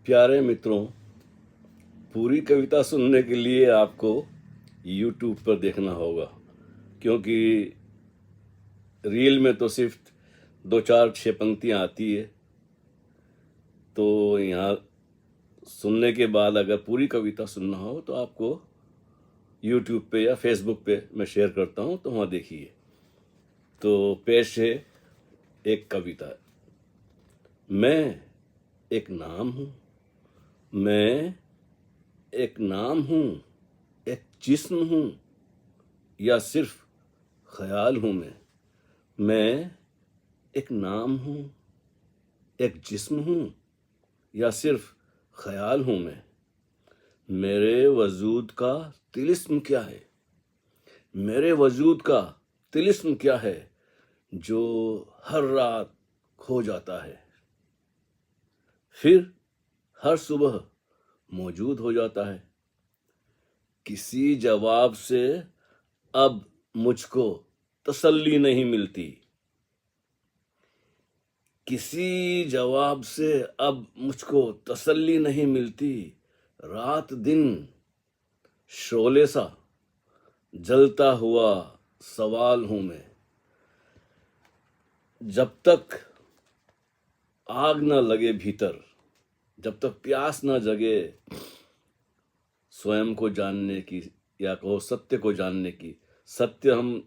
प्यारे मित्रों, पूरी कविता सुनने के लिए आपको YouTube पर देखना होगा, क्योंकि रील में तो सिर्फ 2 4 6 पंक्तियाँ आती है। तो यहाँ सुनने के बाद अगर पूरी कविता सुनना हो तो आपको YouTube पे या Facebook पे मैं शेयर करता हूँ, तो वहाँ देखिए। तो पेश है एक कविता। मैं एक नाम हूँ, मैं एक नाम हूँ, एक जिस्म हूँ या सिर्फ ख्याल हूँ मैं एक नाम हूँ, एक जिस्म हूँ या सिर्फ ख्याल हूँ मैं। मेरे वजूद का तिलिस्म क्या है, मेरे वजूद का तिलिस्म क्या है जो हर रात खो जाता है, फिर हर सुबह मौजूद हो जाता है। किसी जवाब से अब मुझको तसल्ली नहीं मिलती, किसी जवाब से अब मुझको तसल्ली नहीं मिलती। रात दिन शोले सा जलता हुआ सवाल हूं मैं। जब तक आग न लगे भीतर, जब तक प्यास न जगे स्वयं को जानने की, या कहो सत्य को जानने की। सत्य हम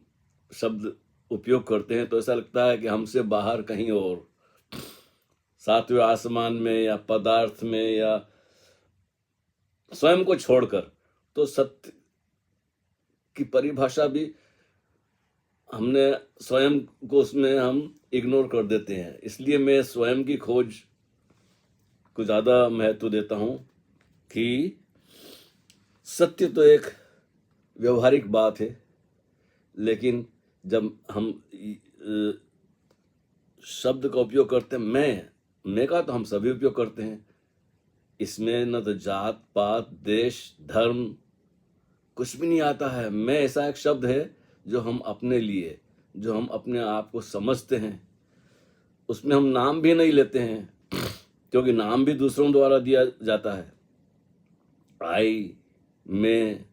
शब्द उपयोग करते हैं तो ऐसा लगता है कि हमसे बाहर कहीं और, सातवें आसमान में या पदार्थ में या स्वयं को छोड़कर। तो सत्य की परिभाषा भी हमने स्वयं को उसमें हम इग्नोर कर देते हैं। इसलिए मैं स्वयं की खोज को ज़्यादा महत्व देता हूँ कि सत्य तो एक व्यवहारिक बात है, लेकिन जब हम शब्द का उपयोग करते हैं, मैं का तो हम सभी उपयोग करते हैं। इसमें न तो जात पात देश धर्म कुछ भी नहीं आता है। मैं ऐसा एक शब्द है जो हम अपने लिए, जो हम अपने आप को समझते हैं। उसमें हम नाम भी नहीं लेते हैं, क्योंकि नाम भी दूसरों द्वारा दिया जाता है। आई, मैं,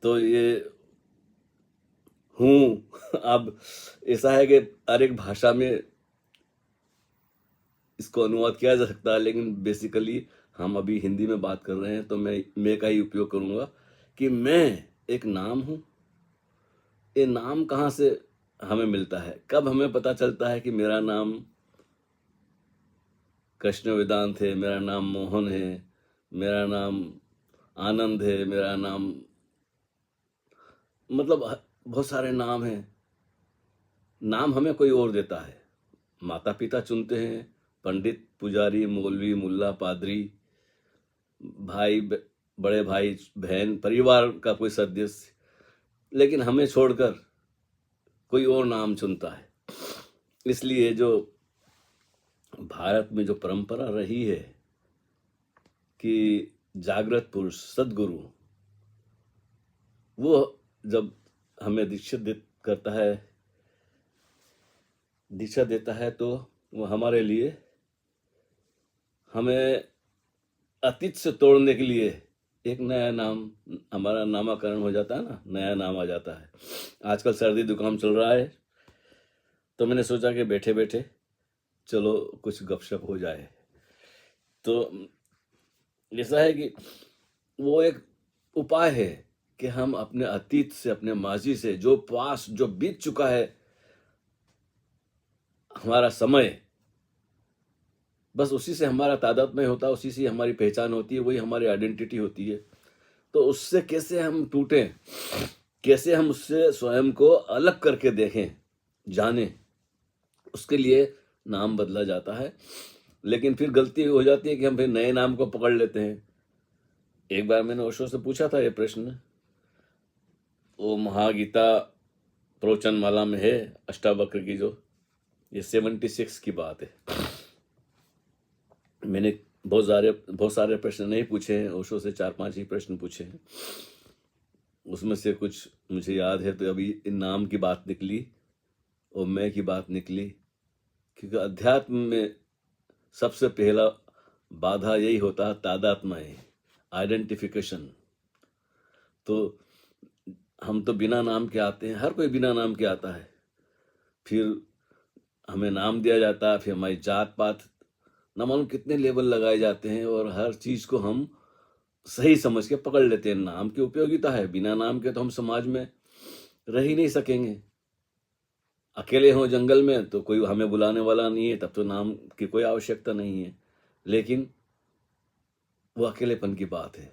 तो ये हूँ। अब ऐसा है कि हर एक भाषा में इसको अनुवाद किया जा सकता है, लेकिन बेसिकली हम अभी हिंदी में बात कर रहे हैं तो मैं का ही उपयोग करूँगा कि मैं एक नाम हूँ। ये नाम कहाँ से हमें मिलता है, कब हमें पता चलता है कि मेरा नाम कृष्ण वेदांत है, मेरा नाम मोहन है, मेरा नाम आनंद है, मेरा नाम, मतलब बहुत सारे नाम हैं। नाम हमें कोई और देता है, माता पिता चुनते हैं, पंडित पुजारी मौलवी मुल्ला पादरी, भाई बड़े भाई बहन, परिवार का कोई सदस्य, लेकिन हमें छोड़कर कोई और नाम चुनता है। इसलिए जो भारत में जो परंपरा रही है कि जागृत पुरुष सद्गुरु, वो जब हमें दीक्षा देता है तो वो हमारे लिए, हमें अतीत से तोड़ने के लिए एक नया नाम, हमारा नामाकरण हो जाता है ना, नया नाम आ जाता है। आजकल सर्दी जुकाम चल रहा है, तो मैंने सोचा कि बैठे बैठे चलो कुछ गपशप हो जाए। तो ऐसा है कि वो एक उपाय है कि हम अपने अतीत से, अपने माजी से, जो पास जो बीत चुका है हमारा समय, बस उसी से हमारा तादात्म्य होता है, उसी से हमारी पहचान होती है, वही हमारी आइडेंटिटी होती है। तो उससे कैसे हम टूटें, कैसे हम उससे स्वयं को अलग करके देखें, जानें, उसके लिए नाम बदला जाता है। लेकिन फिर गलती हो जाती है कि हम फिर नए नाम को पकड़ लेते हैं। एक बार मैंने ओशो से पूछा था ये प्रश्न, वो महागीता प्रवचन माला में है, अष्टावक्र की, जो ये 76 की बात है। मैंने बहुत सारे प्रश्न नहीं पूछे हैं, ओशो से 4 5 ही प्रश्न पूछे हैं। उसमें से कुछ मुझे याद है, तो अभी इन नाम की बात निकली और मैं की बात निकली, क्योंकि अध्यात्म में सबसे पहला बाधा यही होता है तादात्म्य, आइडेंटिफिकेशन। तो हम तो बिना नाम के आते हैं, हर कोई बिना नाम के आता है, फिर हमें नाम दिया जाता है, फिर हमारी जात पात, न मालूम कितने लेबल लगाए जाते हैं, और हर चीज को हम सही समझ के पकड़ लेते हैं। नाम की उपयोगिता है, बिना नाम के तो हम समाज में रह ही नहीं सकेंगे। अकेले हों जंगल में तो कोई हमें बुलाने वाला नहीं है, तब तो नाम की कोई आवश्यकता नहीं है, लेकिन वो अकेलेपन की बात है।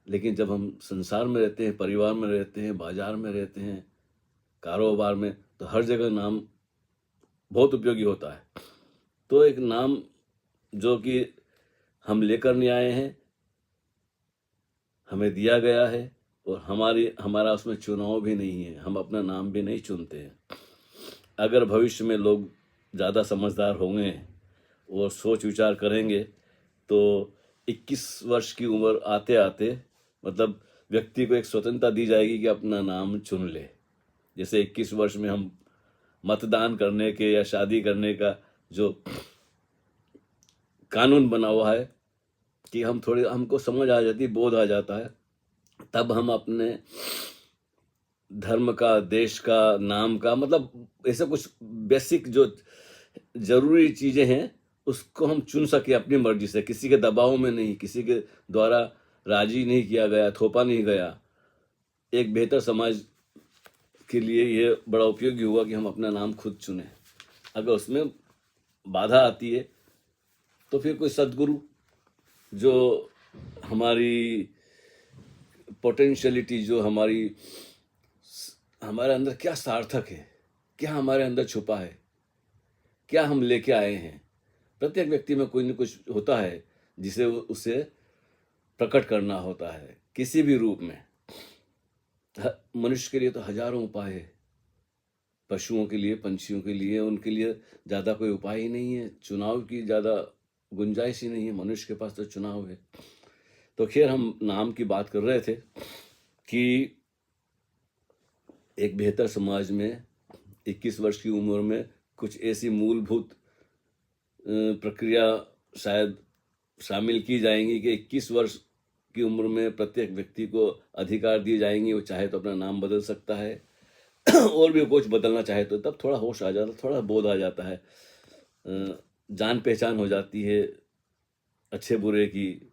लेकिन जब हम संसार में रहते हैं, परिवार में रहते हैं, बाजार में रहते हैं, कारोबार में, तो हर जगह नाम बहुत उपयोगी होता है। तो एक नाम जो कि हम लेकर नहीं आए हैं, हमें दिया गया है, और हमारा उसमें चुनाव भी नहीं है, हम अपना नाम भी नहीं चुनते हैं। अगर भविष्य में लोग ज़्यादा समझदार होंगे और सोच विचार करेंगे तो 21 वर्ष की उम्र आते आते मतलब व्यक्ति को एक स्वतंत्रता दी जाएगी कि अपना नाम चुन ले। जैसे 21 वर्ष में हम मतदान करने के या शादी करने का जो कानून बना हुआ है कि हमको समझ आ जाती, बोध आ जाता है, तब हम अपने धर्म का, देश का, नाम का, मतलब ऐसे कुछ बेसिक जो जरूरी चीजें हैं उसको हम चुन सके अपनी मर्जी से, किसी के दबाव में नहीं, किसी के द्वारा राजी नहीं किया गया, थोपा नहीं गया। एक बेहतर समाज के लिए ये बड़ा उपयोगी हुआ कि हम अपना नाम खुद चुने। अगर उसमें बाधा आती है तो फिर कोई सद्गुरु जो हमारी पोटेंशियलिटी, जो हमारे अंदर क्या सार्थक है, क्या हमारे अंदर छुपा है, क्या हम लेके आए हैं। प्रत्येक व्यक्ति में कोई न कुछ होता है जिसे उसे प्रकट करना होता है किसी भी रूप में। मनुष्य के लिए तो हजारों उपाय है, पशुओं के लिए, पंछियों के लिए, उनके लिए ज़्यादा कोई उपाय ही नहीं है, चुनाव की ज़्यादा गुंजाइश ही नहीं है। मनुष्य के पास तो चुनाव है। तो खैर, हम नाम की बात कर रहे थे कि एक बेहतर समाज में 21 वर्ष की उम्र में कुछ ऐसी मूलभूत प्रक्रिया शायद शामिल की जाएंगी कि 21 वर्ष की उम्र में प्रत्येक व्यक्ति को अधिकार दिए जाएंगे, वो चाहे तो अपना नाम बदल सकता है और भी कुछ बदलना चाहे तो, तब थोड़ा होश आ जाता, थोड़ा बोध आ जाता है, जान पहचान हो जाती है अच्छे बुरे की,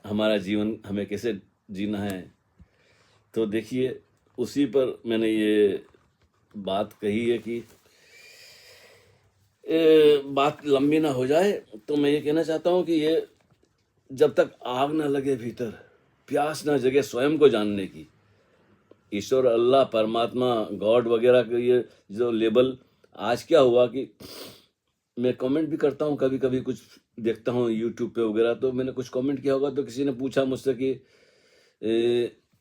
हमारा जीवन हमें कैसे जीना है। तो देखिए, उसी पर मैंने ये बात कही है कि बात लंबी ना हो जाए, तो मैं ये कहना चाहता हूँ कि ये जब तक आग ना लगे भीतर, प्यास ना जगे स्वयं को जानने की, ईश्वर, अल्लाह, परमात्मा, गॉड वगैरह के ये जो लेबल, आज क्या हुआ कि मैं कमेंट भी करता हूँ, कभी कभी कुछ देखता हूँ यूट्यूब पे वगैरह, तो मैंने कुछ कमेंट किया होगा तो किसी ने पूछा मुझसे कि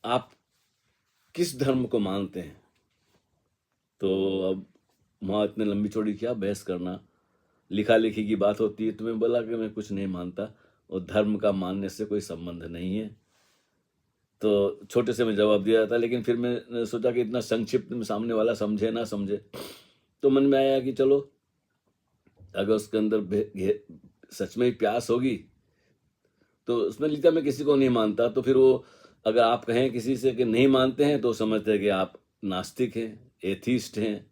आप किस धर्म को मानते हैं। तो अब वहाँ इतने लंबी चौड़ी क्या बहस करना, लिखा लिखी की बात होती है। तो मैं बोला कि मैं कुछ नहीं मानता और धर्म का मानने से कोई संबंध नहीं है। तो छोटे से मैं जवाब दिया था, लेकिन फिर मैंने सोचा कि इतना संक्षिप्त में सामने वाला समझे ना समझे, तो मन में आया कि चलो, अगर उसके अंदर सच में ही प्यास होगी तो उसमें लिखा मैं किसी को नहीं मानता, तो फिर वो अगर आप कहें किसी से कि नहीं मानते हैं तो समझते हैं कि आप नास्तिक हैं, एथीस्ट हैं।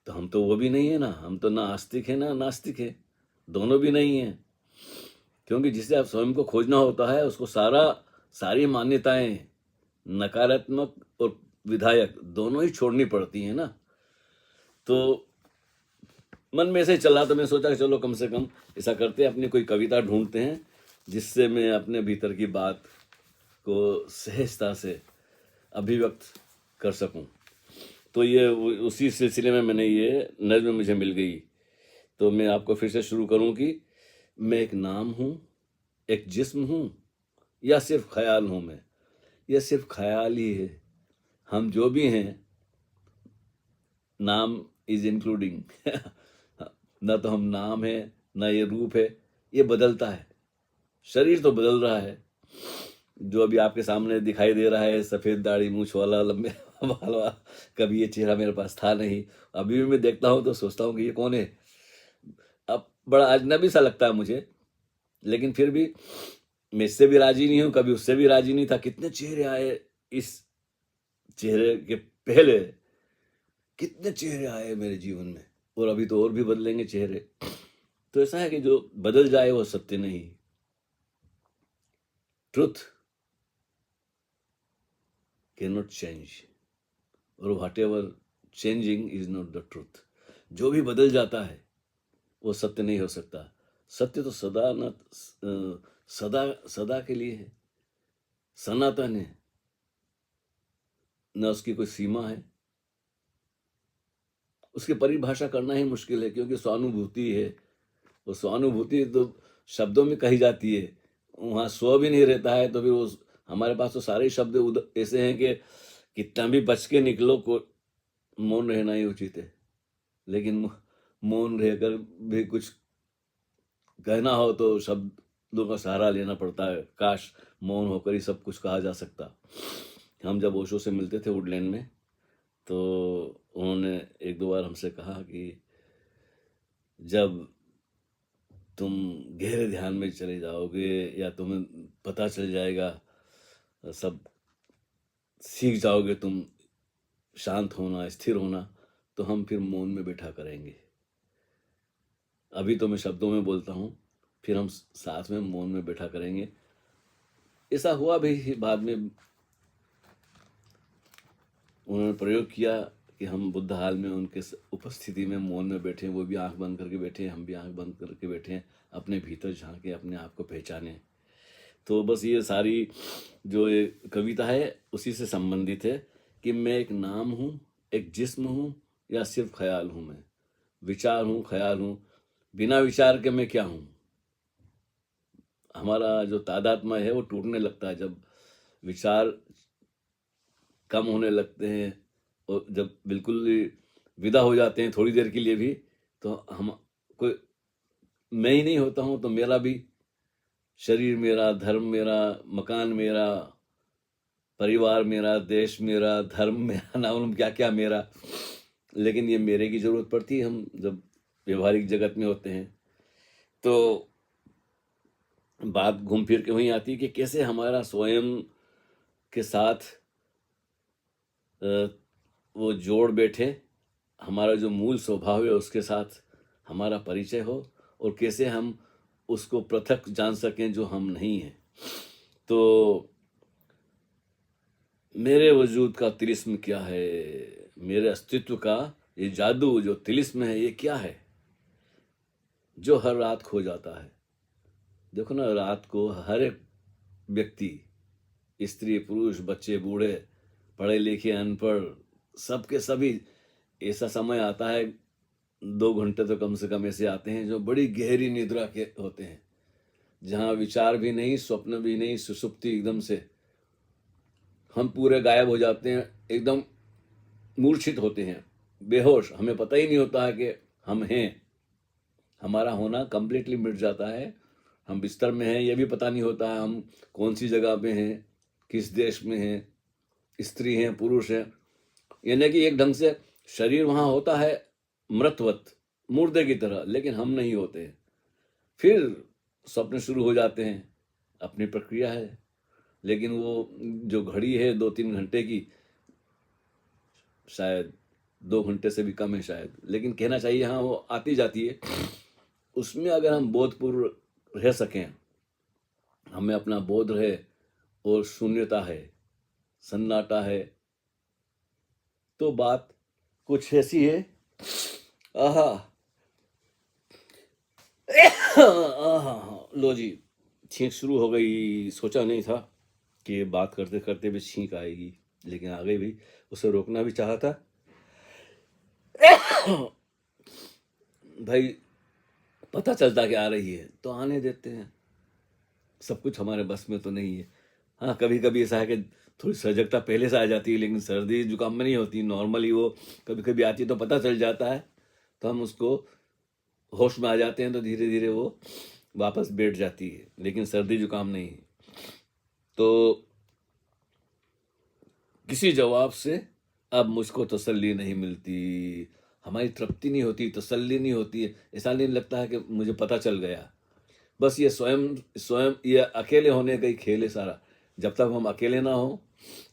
तो हम तो वो भी नहीं है ना, हम तो ना आस्तिक है ना नास्तिक है, दोनों भी नहीं है। क्योंकि जिसे आप स्वयं को खोजना होता है उसको सारी मान्यताएं, नकारात्मक और विधायक, दोनों ही छोड़नी पड़ती हैं ना। तो मन में ऐसे ही चला, तो मैं सोचा कि चलो कम से कम ऐसा करते हैं, अपनी कोई कविता ढूंढते हैं जिससे मैं अपने भीतर की बात को सहजता से अभिव्यक्त कर सकूं। तो ये उसी सिलसिले में मैंने ये नज़्म मुझे मिल गई। तो मैं आपको फिर से शुरू करूं कि मैं एक नाम हूं, एक जिस्म हूं, या सिर्फ ख्याल हूं मैं। यह सिर्फ ख्याल ही है। हम जो भी हैं, नाम इज इंक्लूडिंग ना तो हम नाम है, ना ये रूप है, ये बदलता है। शरीर तो बदल रहा है, जो अभी आपके सामने दिखाई दे रहा है, सफ़ेद दाढ़ी मूछ वाला, लंबे बाल वाला, कभी ये चेहरा मेरे पास था नहीं। अभी भी मैं देखता हूँ तो सोचता हूँ कि ये कौन है। अब बड़ा अजनबी सा लगता है मुझे, लेकिन फिर भी मैं इससे भी राजी नहीं हूं, कभी उससे भी राजी नहीं था। कितने चेहरे आए इस चेहरे के पहले, कितने चेहरे आए मेरे जीवन में, और अभी तो और भी बदलेंगे चेहरे। तो ऐसा है कि जो बदल जाए वो सत्य नहीं। ट्रुथ कैन नॉट चेंज, और what ever changing is not the truth. जो भी बदल जाता है वो सत्य नहीं हो सकता। सत्य तो सदा न सदा सदा के लिए है, सनातन है, न उसकी कोई सीमा है। उसकी परिभाषा करना ही मुश्किल है, क्योंकि स्वानुभूति है। वो स्वानुभूति तो शब्दों में कही जाती है, वहाँ स्व भी नहीं रहता है। तो फिर वो हमारे पास तो सारे शब्द ऐसे हैं कि कितना भी बच के निकलो को मौन रहना ही उचित है। लेकिन मौन रहकर भी कुछ कहना हो तो शब्दों का सहारा लेना पड़ता है। काश मौन होकर ही सब कुछ कहा जा सकता। हम जब ओशो से मिलते थे वुडलैंड में, तो उन्होंने एक दो बार हमसे कहा कि जब तुम गहरे ध्यान में चले जाओगे या तुम्हें पता चल जाएगा, सब सीख जाओगे तुम शांत होना, स्थिर होना, तो हम फिर मौन में बैठा करेंगे। अभी तो मैं शब्दों में बोलता हूँ, फिर हम साथ में मौन में बैठा करेंगे। ऐसा हुआ भी। बाद में उन्होंने प्रयोग किया कि हम बुद्ध हाल में उनके उपस्थिति में मौन में बैठे, वो भी आंख बंद करके बैठे, हम भी आंख बंद करके बैठे हैं, अपने भीतर झांके, अपने आप को पहचाने। तो बस ये सारी जो ये कविता है उसी से संबंधित है कि मैं एक नाम हूँ, एक जिस्म हूँ, या सिर्फ ख्याल हूँ। मैं विचार हूँ, ख्याल हूँ, बिना विचार के मैं क्या हूँ। हमारा जो तादात्म्य है वो टूटने लगता है जब विचार कम होने लगते हैं, और जब बिल्कुल विदा हो जाते हैं थोड़ी देर के लिए भी, तो हम कोई मैं ही नहीं होता हूँ। तो मेरा भी शरीर मेरा, धर्म मेरा, मकान मेरा, परिवार मेरा, देश मेरा, धर्म मेरा, ना मालूम क्या क्या मेरा। लेकिन ये मेरे की जरूरत पड़ती है हम जब व्यवहारिक जगत में होते हैं। तो बात घूम फिर के वहीं आती है कि कैसे हमारा स्वयं के साथ वो जोड़ बैठे, हमारा जो मूल स्वभाव है उसके साथ हमारा परिचय हो, और कैसे हम उसको पृथक जान सकें जो हम नहीं हैं। तो मेरे वजूद का तिलिस्म क्या है, मेरे अस्तित्व का ये जादू जो तिलिस्म है, ये क्या है जो हर रात खो जाता है। देखो ना, रात को हर एक व्यक्ति, स्त्री पुरुष, बच्चे बूढ़े, पढ़े लिखे अनपढ़, सबके सभी, ऐसा समय आता है 2 घंटे तो कम से कम ऐसे आते हैं जो बड़ी गहरी निद्रा के होते हैं, जहाँ विचार भी नहीं, स्वप्न भी नहीं, सुषुप्ति एकदम से हम पूरे गायब हो जाते हैं, एकदम मूर्छित होते हैं, बेहोश। हमें पता ही नहीं होता है कि हम हैं, हमारा होना कंप्लीटली मिट जाता है। हम बिस्तर में हैं ये भी पता नहीं होता है, हम कौन सी जगह पे हैं, किस देश में हैं, स्त्री हैं पुरुष हैं। यानी कि एक ढंग से शरीर वहाँ होता है मृतवत, मुर्दे की तरह, लेकिन हम नहीं होते हैं। फिर स्वप्न शुरू हो जाते हैं, अपनी प्रक्रिया है। लेकिन वो जो घड़ी है 2-3 घंटे की, शायद 2 घंटे से भी कम है शायद, लेकिन कहना चाहिए हाँ वो आती जाती है। उसमें अगर हम बोधपूर्व रह सकें, हमें अपना बोध रहे और शून्यता है, सन्नाटा है, तो बात कुछ ऐसी है। आहा आहा, लो जी, छींक शुरू हो गई। सोचा नहीं था कि बात करते करते भी छींक आएगी, लेकिन आ गई भी। उसे रोकना भी चाहा था। भाई पता चलता कि आ रही है तो आने देते हैं, सब कुछ हमारे बस में तो नहीं है। हाँ, कभी कभी ऐसा है कि थोड़ी सजगता पहले से आ जाती है, लेकिन सर्दी जुकाम में नहीं होती, नॉर्मली वो कभी कभी आती है तो पता चल जाता है, तो हम उसको होश में आ जाते हैं, तो धीरे धीरे वो वापस बैठ जाती है। लेकिन सर्दी जुकाम नहीं है। तो किसी जवाब से अब मुझको तसल्ली नहीं मिलती, हमारी तृप्ति नहीं होती, तसल्ली नहीं होती है, ऐसा नहीं लगता है कि मुझे पता चल गया। बस ये स्वयं स्वयं ये अकेले होने का ही खेल है सारा। जब तक हम अकेले ना हो,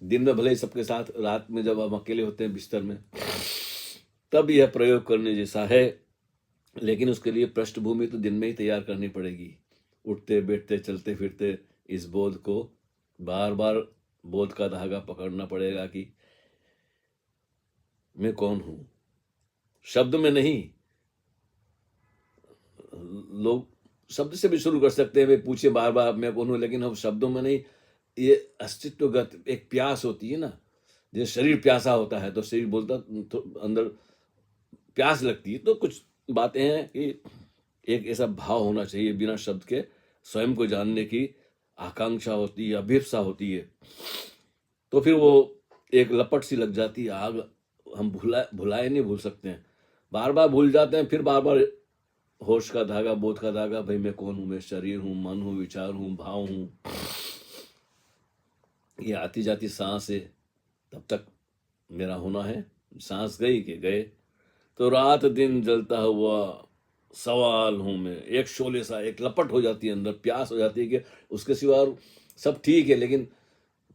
दिन में भले ही सबके साथ, रात में जब हम अकेले होते हैं बिस्तर में, तब यह प्रयोग करने जैसा है। लेकिन उसके लिए पृष्ठभूमि तो दिन में ही तैयार करनी पड़ेगी। उठते बैठते चलते फिरते इस बोध को बार बार, बोध का धागा पकड़ना पड़ेगा कि मैं कौन हूं। शब्द में नहीं, लोग शब्द से भी शुरू कर सकते हैं, वे पूछे बार बार मैं कौन हूं, लेकिन हम शब्दों में नहीं। ये अस्तित्वगत एक प्यास होती है ना, जैसे शरीर प्यासा होता है तो शरीर बोलता, तो अंदर प्यास लगती है। तो कुछ बातें हैं कि एक ऐसा भाव होना चाहिए बिना शब्द के, स्वयं को जानने की आकांक्षा होती है, अभिप्सा होती है। तो फिर वो एक लपट सी लग जाती है, आग हम भुलाए नहीं भूल सकते हैं, बार बार भूल जाते हैं। फिर बार बार होश का धागा, बोध का धागा, भाई मैं कौन हूं, मैं शरीर हूं, मन हूं, विचार हूं, भाव हूं। ये आती जाती सांस है, तब तक मेरा होना है। सांस गई कि गए, तो रात दिन जलता हुआ सवाल हूं मैं। एक शोले सा, एक लपट हो जाती है अंदर, प्यास हो जाती है कि उसके सिवा और सब ठीक है, लेकिन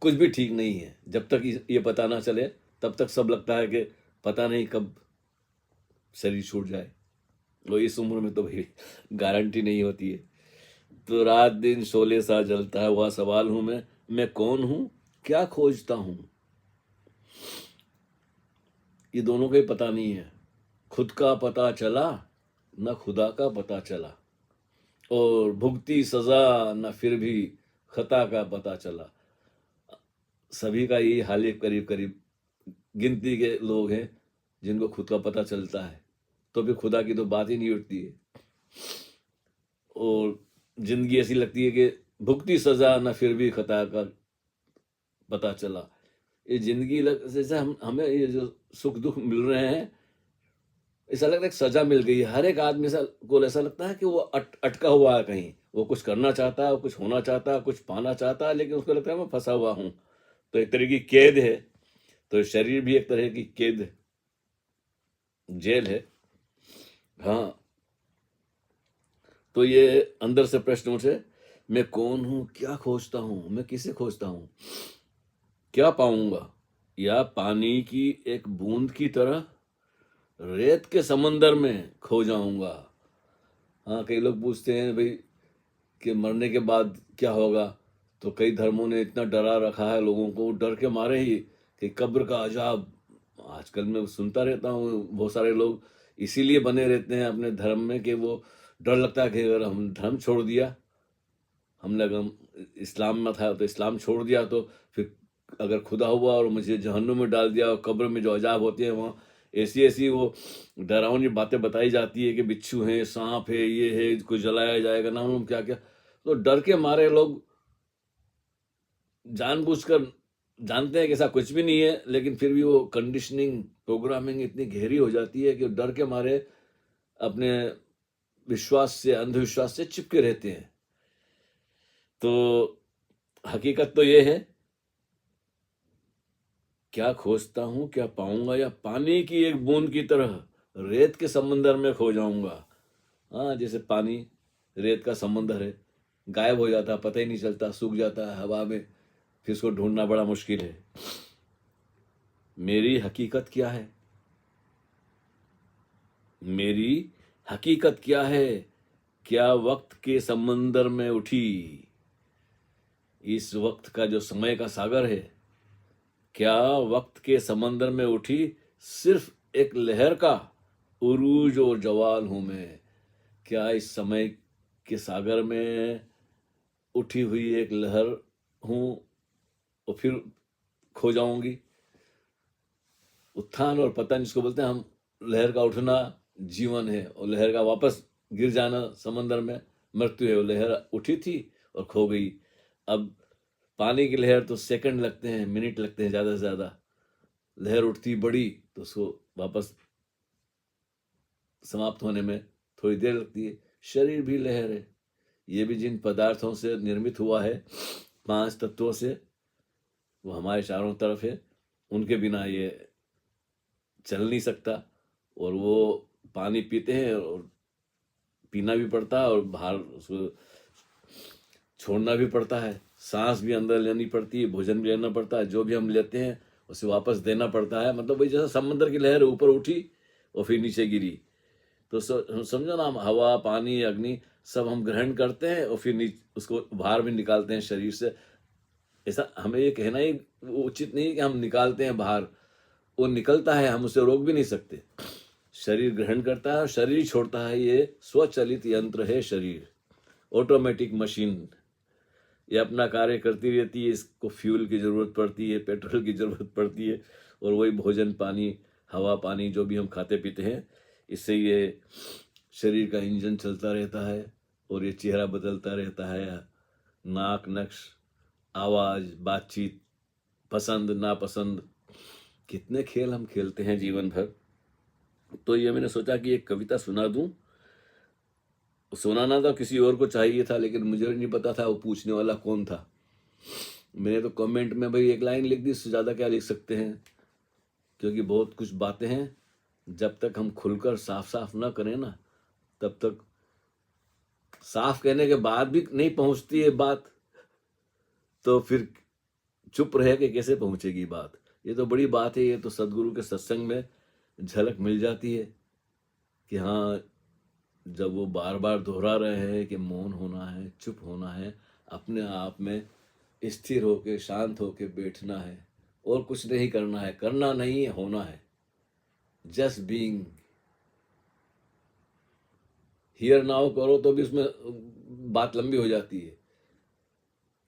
कुछ भी ठीक नहीं है। जब तक ये पता ना चले, तब तक सब लगता है कि पता नहीं कब शरीर छूट जाए। और इस उम्र में तो भाई गारंटी नहीं होती है। तो रात दिन शोले सा जलता हुआ सवाल हूं मैं कौन हूं, क्या खोजता हूं। ये दोनों का ही पता नहीं है। खुद का पता चला न खुदा का पता चला, और भुगती सजा न फिर भी खता का पता चला। सभी का यही हाल है, करीब करीब गिनती के लोग हैं जिनको खुद का पता चलता है, तो फिर खुदा की तो बात ही नहीं उठती है। और जिंदगी ऐसी लगती है कि भुगती सजा न फिर भी खता का पता चला। ये जिंदगी जैसे हमें ये जो सुख दुख मिल रहे हैं, ऐसा लगता है कि सजा मिल गई है। हर एक आदमी को ऐसा लगता है कि वो अटका हुआ है कहीं, वो कुछ करना चाहता है, कुछ होना चाहता है, कुछ पाना चाहता है, लेकिन उसको लगता है मैं फंसा हुआ हूं। तो एक तरह की कैद है। तो शरीर भी एक तरह की कैद, जेल है। हाँ, तो ये अंदर से प्रश्न उठे, मैं कौन हूं, क्या खोजता हूं, मैं किसे खोजता हूं, क्या पाऊंगा, या पानी की एक बूंद की तरह रेत के समंदर में खो जाऊंगा। हाँ, कई लोग पूछते हैं भाई कि मरने के बाद क्या होगा। तो कई धर्मों ने इतना डरा रखा है लोगों को, डर के मारे ही, कि कब्र का अजाब। आजकल मैं सुनता रहता हूँ, बहुत सारे लोग इसीलिए बने रहते हैं अपने धर्म में कि वो डर लगता है कि अगर हम धर्म छोड़ दिया, हम इस्लाम में था तो इस्लाम छोड़ दिया, तो फिर अगर खुदा हुआ और मुझे जहन्नुम में डाल दिया, और कब्र में जो अजाब होते हैं वहाँ ऐसी ऐसी वो डरावनी बातें बताई जाती है कि बिच्छू है, सांप है, ये है, कुछ जलाया जाएगा, ना मालूम क्या क्या। तो डर के मारे लोग जानबूझकर, जानते हैं कि ऐसा कुछ भी नहीं है, लेकिन फिर भी वो कंडीशनिंग, प्रोग्रामिंग इतनी गहरी हो जाती है कि डर के मारे अपने विश्वास से, अंधविश्वास से चिपके रहते हैं। तो हकीकत तो ये है, क्या खोजता हूं, क्या पाऊंगा, या पानी की एक बूंद की तरह रेत के समंदर में खो जाऊंगा। हाँ, जैसे पानी रेत का समंदर है, गायब हो जाता, पता ही नहीं चलता, सूख जाता है हवा में, फिर उसको ढूंढना बड़ा मुश्किल है। मेरी हकीकत क्या है, मेरी हकीकत क्या है, क्या वक्त के समंदर में उठी। इस वक्त का जो समय का सागर है, क्या वक्त के समंदर में उठी सिर्फ एक लहर का उरूज और जवाल हूं मैं। क्या इस समय के सागर में उठी हुई एक लहर हूं, और फिर खो जाऊंगी। उत्थान और पतन जिसको बोलते हैं हम, लहर का उठना जीवन है, और लहर का वापस गिर जाना समंदर में मृत्यु है। वो लहर उठी थी और खो गई। अब पानी की लहर तो सेकंड लगते हैं, मिनट लगते हैं ज्यादा से ज्यादा। लहर उठती बड़ी तो उसको वापस समाप्त होने में थोड़ी देर लगती है। शरीर भी लहर है। ये भी जिन पदार्थों से निर्मित हुआ है, 5 तत्वों से, वो हमारे चारों तरफ है, उनके बिना ये चल नहीं सकता। और वो पानी पीते हैं और पीना भी पड़ता है और बाहर उसको छोड़ना भी पड़ता है, सांस भी अंदर लेनी पड़ती है, भोजन भी लेना पड़ता है, जो भी हम लेते हैं उसे वापस देना पड़ता है। मतलब वही जैसा समुद्र की लहर ऊपर उठी और फिर नीचे गिरी, तो समझो ना, हम हवा, पानी, अग्नि सब हम ग्रहण करते हैं और फिर उसको बाहर भी निकालते हैं शरीर से। ऐसा हमें ये कहना ही उचित नहीं है कि हम निकालते हैं बाहर, वो निकलता है, हम उसे रोक भी नहीं सकते। शरीर ग्रहण करता है और शरीर ही छोड़ता है। ये स्वचालित यंत्र है शरीर, ऑटोमेटिक मशीन। ये अपना कार्य करती रहती है, इसको फ्यूल की जरूरत पड़ती है, पेट्रोल की जरूरत पड़ती है, और वही भोजन, पानी, हवा, पानी जो भी हम खाते पीते हैं, इससे ये शरीर का इंजन चलता रहता है और ये चेहरा बदलता रहता है। नाक, नक्श, आवाज, बातचीत, पसंद नापसंद, कितने खेल हम खेलते हैं जीवन भर। तो ये मैंने सोचा कि एक कविता सुना दूं। सुनाना तो किसी और को चाहिए था, लेकिन मुझे नहीं पता था वो पूछने वाला कौन था। मैंने तो कमेंट में भाई एक लाइन लिख दी, इससे ज़्यादा क्या लिख सकते हैं, क्योंकि बहुत कुछ बातें हैं, जब तक हम खुलकर साफ साफ ना करें ना, तब तक साफ कहने के बाद भी नहीं पहुंचती है बात, तो फिर चुप रह के कैसे पहुंचेगी बात। ये तो बड़ी बात है, ये तो सदगुरु के सत्संग में झलक मिल जाती है कि हाँ, जब वो बार बार दोहरा रहे हैं कि मौन होना है, चुप होना है, अपने आप में स्थिर होके, शांत होके बैठना है, और कुछ नहीं करना है, करना नहीं है, होना है। जस्ट बीइंग हियर नाउ करो तो भी उसमें बात लंबी हो जाती है।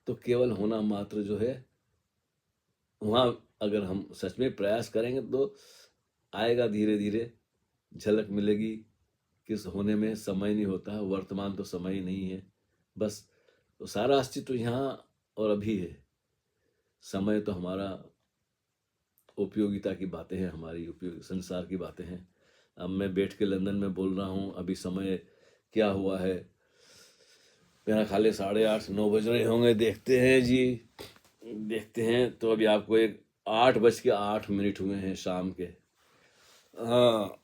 तो केवल होना मात्र जो है, वहाँ अगर हम सच में प्रयास करेंगे तो आएगा, धीरे धीरे झलक मिलेगी। किस होने में समय नहीं होता, वर्तमान तो समय ही नहीं है, बस तो सारा अस्तित्व यहाँ और अभी है। समय तो हमारा उपयोगिता की बातें हैं, हमारी उपयोग संसार की बातें हैं। अब मैं बैठ के लंदन में बोल रहा हूँ, अभी समय क्या हुआ है, मेरा ख्याल है 8:30-9 बज रहे होंगे। देखते हैं जी, देखते हैं तो अभी आपको एक 8:08 हुए हैं शाम के। हाँ,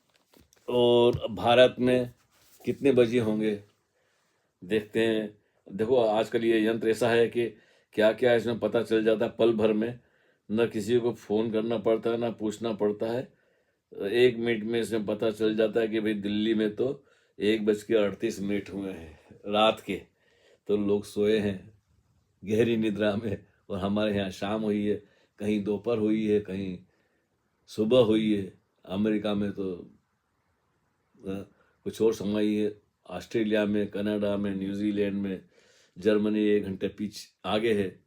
और भारत में कितने बजे होंगे देखते हैं। देखो आजकल ये यंत्र ऐसा है कि क्या क्या इसमें पता चल जाता है पल भर में, न किसी को फोन करना पड़ता है, ना पूछना पड़ता है। 1 मिनट में इसमें पता चल जाता है कि भाई दिल्ली में तो 1:38 हुए हैं रात के, तो लोग सोए हैं गहरी निद्रा में, और हमारे यहाँ शाम हुई है, कहीं दोपहर हुई है, कहीं सुबह हुई है। अमेरिका में तो कुछ और समय ही है, ऑस्ट्रेलिया में, कनाडा में, न्यूजीलैंड में, जर्मनी 1 घंटे पीछे आगे है।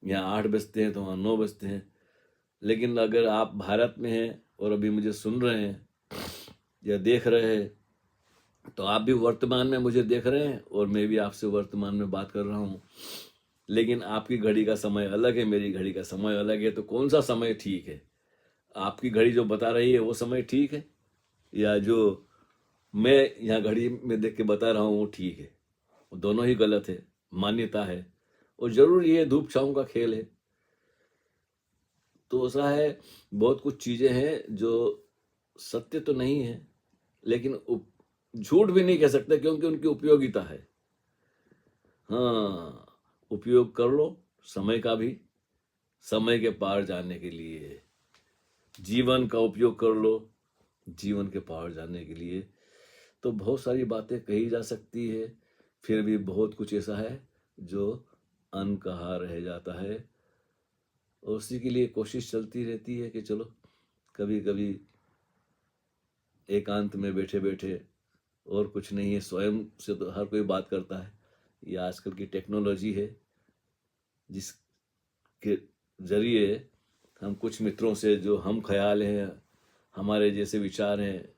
यहाँ 8 बजते हैं तो वहाँ 9 बजते हैं। लेकिन अगर आप भारत में हैं और अभी मुझे सुन रहे हैं या देख रहे हैं, तो आप भी वर्तमान में मुझे देख रहे हैं और मैं भी आपसे वर्तमान में बात कर रहा हूँ। लेकिन आपकी घड़ी का समय अलग है, मेरी घड़ी का समय अलग है। तो कौन सा समय ठीक है? आपकी घड़ी जो बता रही है वो समय ठीक है, या जो मैं यहाँ घड़ी में देख के बता रहा हूँ वो ठीक है? वो दोनों ही गलत है, मान्यता है। और जरूर ये धूप छाँव का खेल है। तो ऐसा है, बहुत कुछ चीजें हैं जो सत्य तो नहीं है, लेकिन झूठ भी नहीं कह सकते, क्योंकि उनकी उपयोगिता है। हाँ, उपयोग कर लो समय का भी, समय के पार जाने के लिए। जीवन का उपयोग कर लो जीवन के पार जाने के लिए। तो बहुत सारी बातें कही जा सकती है, फिर भी बहुत कुछ ऐसा है जो अनकहा रह जाता है, और उसी के लिए कोशिश चलती रहती है कि चलो कभी कभी एकांत में बैठे बैठे, और कुछ नहीं है, स्वयं से तो हर कोई बात करता है। ये आजकल की टेक्नोलॉजी है जिसके जरिए हम कुछ मित्रों से, जो हम ख्याल हैं, हमारे जैसे विचार हैं,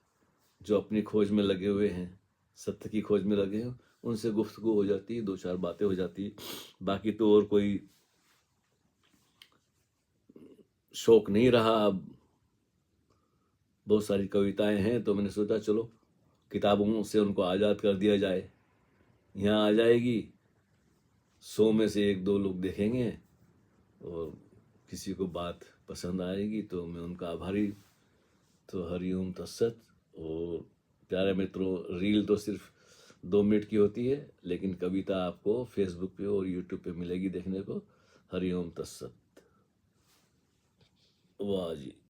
जो अपनी खोज में लगे हुए हैं, सत्य की खोज में लगे हैं, उनसे गुफ्तगू हो जाती है, 2-4 बातें हो जाती है। बाकी तो और कोई शौक नहीं रहा। अब बहुत सारी कविताएं हैं, तो मैंने सोचा चलो किताबों से उनको आज़ाद कर दिया जाए। यहाँ आ जाएगी, 100 में से 1-2 लोग देखेंगे, और किसी को बात पसंद आएगी तो मैं उनका आभारी तो हरिओम तत्सत। और प्यारे मित्रों, रील तो सिर्फ 2 मिनट की होती है, लेकिन कविता आपको फेसबुक पे और यूट्यूब पे मिलेगी देखने को। हरिओम तत्सत। वाह जी।